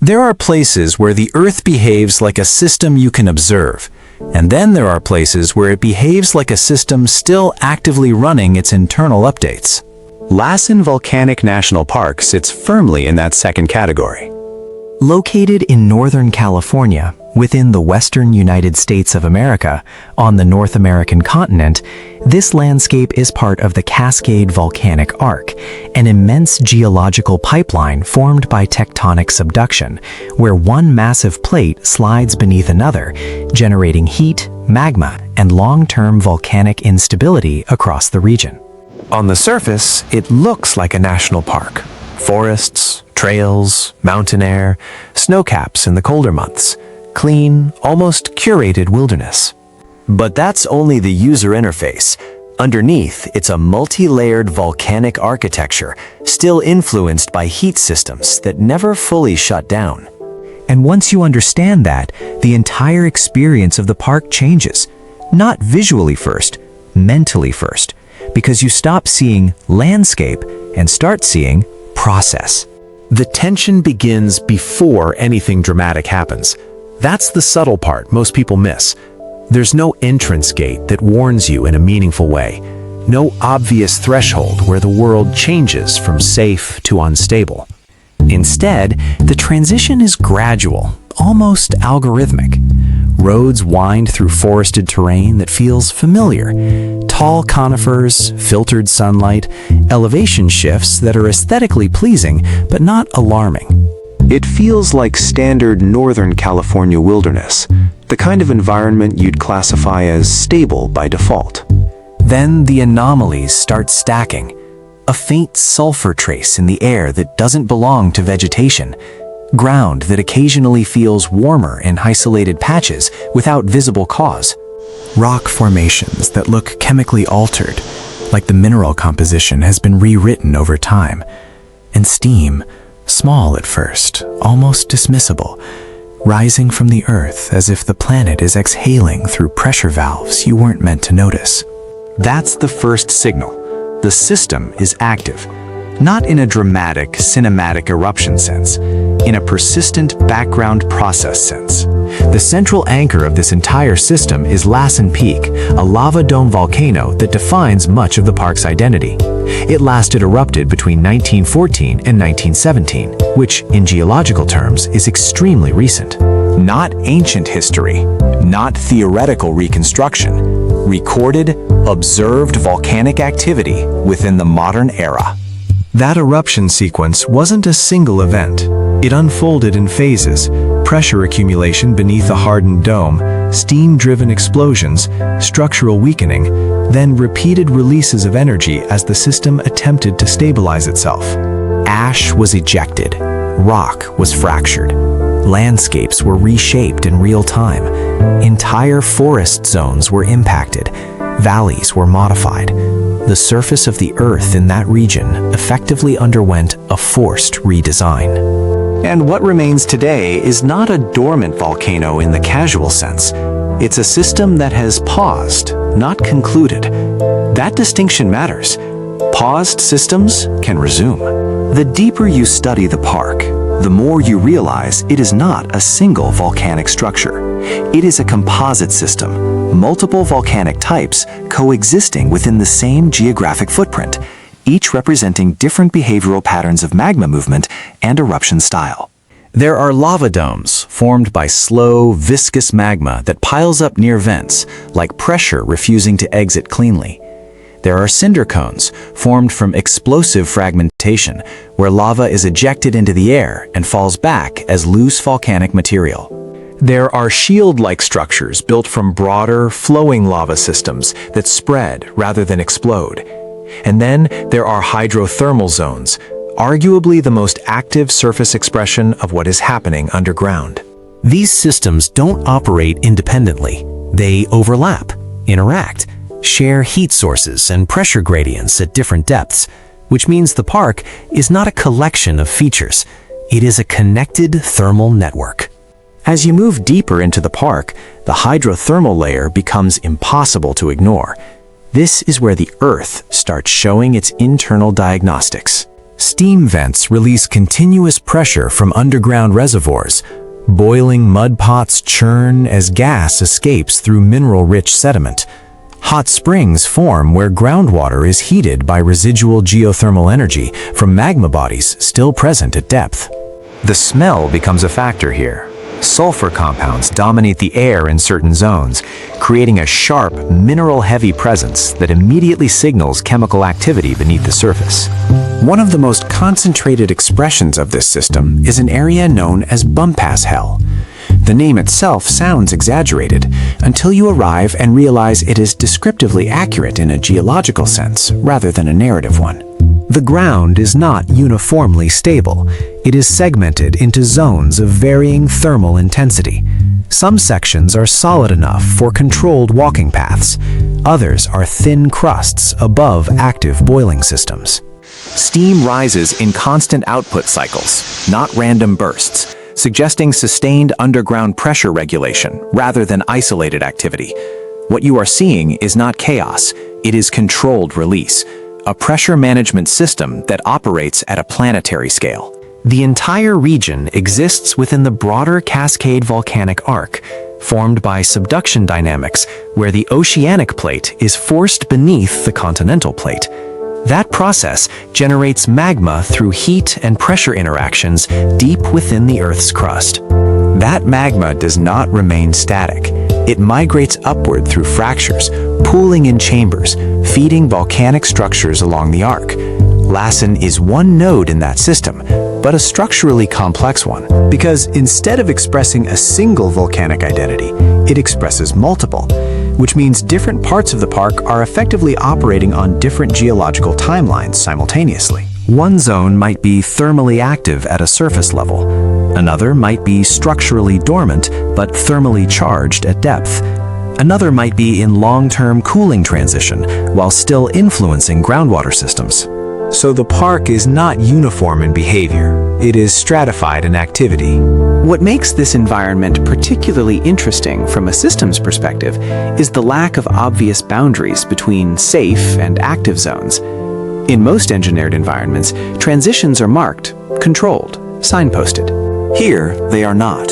There are places where the Earth behaves like a system you can observe, and then there are places where it behaves like a system still actively running its internal updates. Lassen Volcanic National Park sits firmly in that second category. Located in Northern California, within the western United States of America, on the North American continent, this landscape is part of the Cascade Volcanic Arc, an immense geological pipeline formed by tectonic subduction, where one massive plate slides beneath another, generating heat, magma, and long-term volcanic instability across the region. On the surface, it looks like a national park. Forests, trails, mountain air, snowcaps in the colder months. Clean, almost curated wilderness. But that's only the user interface. Underneath, it's a multi-layered volcanic architecture, still influenced by heat systems that never fully shut down. And once you understand that, the entire experience of the park changes. Not visually first, mentally first, because you stop seeing landscape and start seeing process. The tension begins before anything dramatic happens. That's the subtle part most people miss. There's no entrance gate that warns you in a meaningful way. No obvious threshold where the world changes from safe to unstable. Instead, the transition is gradual, almost algorithmic. Roads wind through forested terrain that feels familiar. Tall conifers, filtered sunlight, elevation shifts that are aesthetically pleasing but not alarming. It feels like standard Northern California wilderness, the kind of environment you'd classify as stable by default. Then the anomalies start stacking. A faint sulfur trace in the air that doesn't belong to vegetation. Ground that occasionally feels warmer in isolated patches without visible cause. Rock formations that look chemically altered, like the mineral composition has been rewritten over time. And steam, small at first, almost dismissible, rising from the earth as if the planet is exhaling through pressure valves you weren't meant to notice. That's the first signal. The system is active, not in a dramatic, cinematic eruption sense, in a persistent background process sense. The central anchor of this entire system is Lassen Peak, a lava dome volcano that defines much of the park's identity. It last erupted between 1914 and 1917, which, in geological terms, is extremely recent. Not ancient history, not theoretical reconstruction. Recorded, observed volcanic activity within the modern era. That eruption sequence wasn't a single event. It unfolded in phases: pressure accumulation beneath a hardened dome, steam-driven explosions, structural weakening, then repeated releases of energy as the system attempted to stabilize itself. Ash was ejected. Rock was fractured. Landscapes were reshaped in real time. Entire forest zones were impacted. Valleys were modified. The surface of the Earth in that region effectively underwent a forced redesign. And what remains today is not a dormant volcano in the casual sense. It's a system that has paused, not concluded. That distinction matters. Paused systems can resume. The deeper you study the park, the more you realize it is not a single volcanic structure. It is a composite system, multiple volcanic types coexisting within the same geographic footprint, each representing different behavioral patterns of magma movement and eruption style. There are lava domes formed by slow, viscous magma that piles up near vents, like pressure refusing to exit cleanly. There are cinder cones formed from explosive fragmentation, where lava is ejected into the air and falls back as loose volcanic material. There are shield-like structures built from broader, flowing lava systems that spread rather than explode. And then there are hydrothermal zones, arguably the most active surface expression of what is happening underground. These systems don't operate independently. They overlap, interact, share heat sources and pressure gradients at different depths, which means the park is not a collection of features. It is a connected thermal network. As you move deeper into the park, the hydrothermal layer becomes impossible to ignore. This is where the Earth starts showing its internal diagnostics. Steam vents release continuous pressure from underground reservoirs. Boiling mud pots churn as gas escapes through mineral-rich sediment. Hot springs form where groundwater is heated by residual geothermal energy from magma bodies still present at depth. The smell becomes a factor here. Sulfur compounds dominate the air in certain zones, creating a sharp, mineral-heavy presence that immediately signals chemical activity beneath the surface. One of the most concentrated expressions of this system is an area known as Bumpass Hell. The name itself sounds exaggerated until you arrive and realize it is descriptively accurate in a geological sense rather than a narrative one. The ground is not uniformly stable. It is segmented into zones of varying thermal intensity. Some sections are solid enough for controlled walking paths. Others are thin crusts above active boiling systems. Steam rises in constant output cycles, not random bursts, suggesting sustained underground pressure regulation rather than isolated activity. What you are seeing is not chaos, it is controlled release, a pressure management system that operates at a planetary scale. The entire region exists within the broader Cascade Volcanic Arc, formed by subduction dynamics where the oceanic plate is forced beneath the continental plate. That process generates magma through heat and pressure interactions deep within the Earth's crust. That magma does not remain static. It migrates upward through fractures, pooling in chambers, feeding volcanic structures along the arc. Lassen is one node in that system, but a structurally complex one, because instead of expressing a single volcanic identity, it expresses multiple, which means different parts of the park are effectively operating on different geological timelines simultaneously. One zone might be thermally active at a surface level. Another might be structurally dormant but thermally charged at depth. Another might be in long-term cooling transition while still influencing groundwater systems. So the park is not uniform in behavior. It is stratified in activity. What makes this environment particularly interesting from a systems perspective is the lack of obvious boundaries between safe and active zones. In most engineered environments, transitions are marked, controlled, signposted. Here, they are not.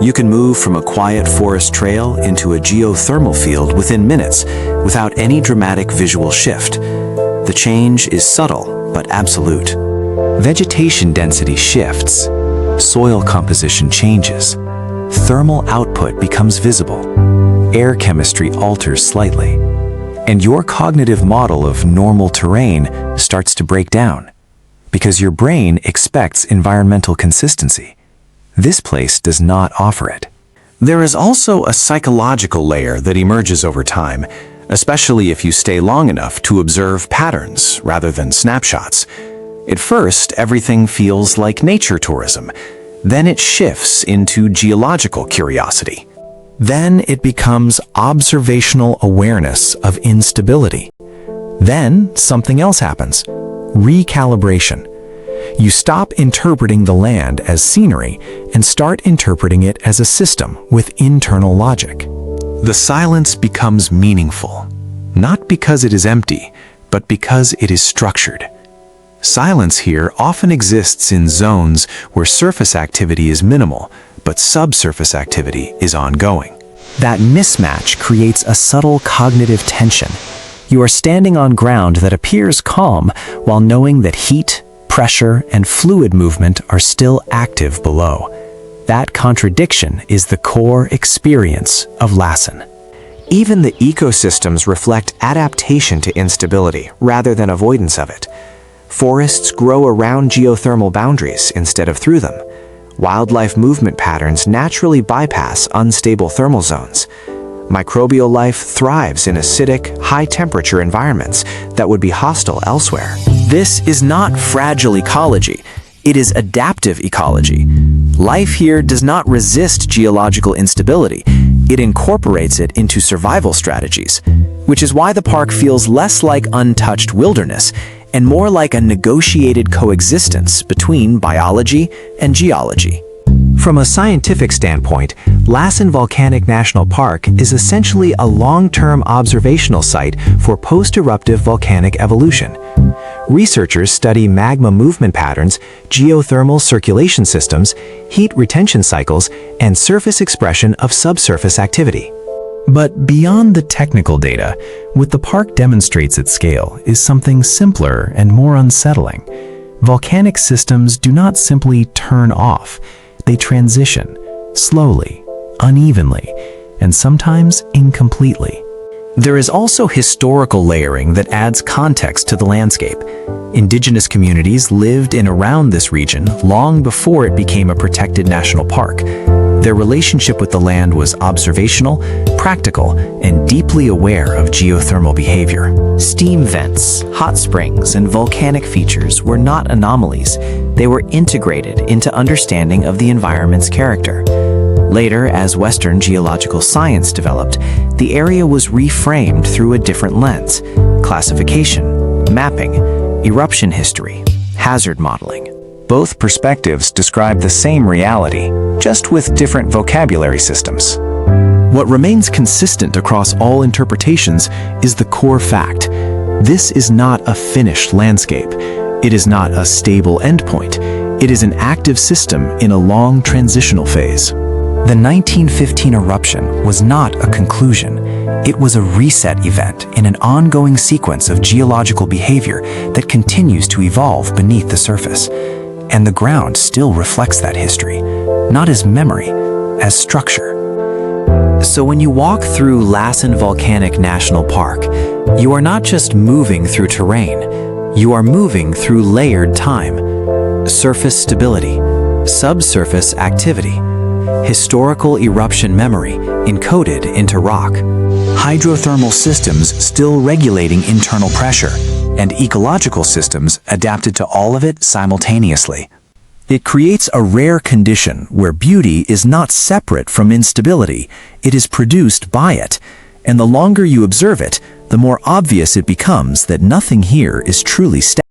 You can move from a quiet forest trail into a geothermal field within minutes without any dramatic visual shift. The change is subtle but absolute. Vegetation density shifts. Soil composition changes. Thermal output becomes visible. Air chemistry alters slightly. And your cognitive model of normal terrain starts to break down, because your brain expects environmental consistency. This place does not offer it. There is also a psychological layer that emerges over time, especially if you stay long enough to observe patterns rather than snapshots. At first, everything feels like nature tourism. Then it shifts into geological curiosity. Then it becomes observational awareness of instability. Then something else happens. Recalibration. You stop interpreting the land as scenery and start interpreting it as a system with internal logic. The silence becomes meaningful, not because it is empty, but because it is structured. Silence here often exists in zones where surface activity is minimal, but subsurface activity is ongoing. That mismatch creates a subtle cognitive tension. You are standing on ground that appears calm while knowing that heat, pressure, and fluid movement are still active below. That contradiction is the core experience of Lassen. Even the ecosystems reflect adaptation to instability rather than avoidance of it. Forests grow around geothermal boundaries instead of through them. Wildlife movement patterns naturally bypass unstable thermal zones. Microbial life thrives in acidic, high-temperature environments that would be hostile elsewhere. This is not fragile ecology. It is adaptive ecology. Life here does not resist geological instability. It incorporates it into survival strategies, which is why the park feels less like untouched wilderness and more like a negotiated coexistence between biology and geology. From a scientific standpoint, Lassen Volcanic National Park is essentially a long-term observational site for post-eruptive volcanic evolution. Researchers study magma movement patterns, geothermal circulation systems, heat retention cycles, and surface expression of subsurface activity. But beyond the technical data, what the park demonstrates at scale is something simpler and more unsettling. Volcanic systems do not simply turn off. They transition, slowly, unevenly, and sometimes incompletely. There is also historical layering that adds context to the landscape. Indigenous communities lived in around this region long before it became a protected national park. Their relationship with the land was observational, practical, and deeply aware of geothermal behavior. Steam vents, hot springs, and volcanic features were not anomalies. They were integrated into understanding of the environment's character. Later, as Western geological science developed, the area was reframed through a different lens: classification, mapping, eruption history, hazard modeling. Both perspectives describe the same reality, just with different vocabulary systems. What remains consistent across all interpretations is the core fact. This is not a finished landscape. It is not a stable endpoint. It is an active system in a long transitional phase. The 1915 eruption was not a conclusion. It was a reset event in an ongoing sequence of geological behavior that continues to evolve beneath the surface. And the ground still reflects that history, not as memory, as structure. So when you walk through Lassen Volcanic National Park, you are not just moving through terrain, you are moving through layered time, surface stability, subsurface activity, historical eruption memory encoded into rock, hydrothermal systems still regulating internal pressure, and ecological systems adapted to all of it simultaneously. It creates a rare condition where beauty is not separate from instability, it is produced by it, and the longer you observe it, the more obvious it becomes that nothing here is truly static.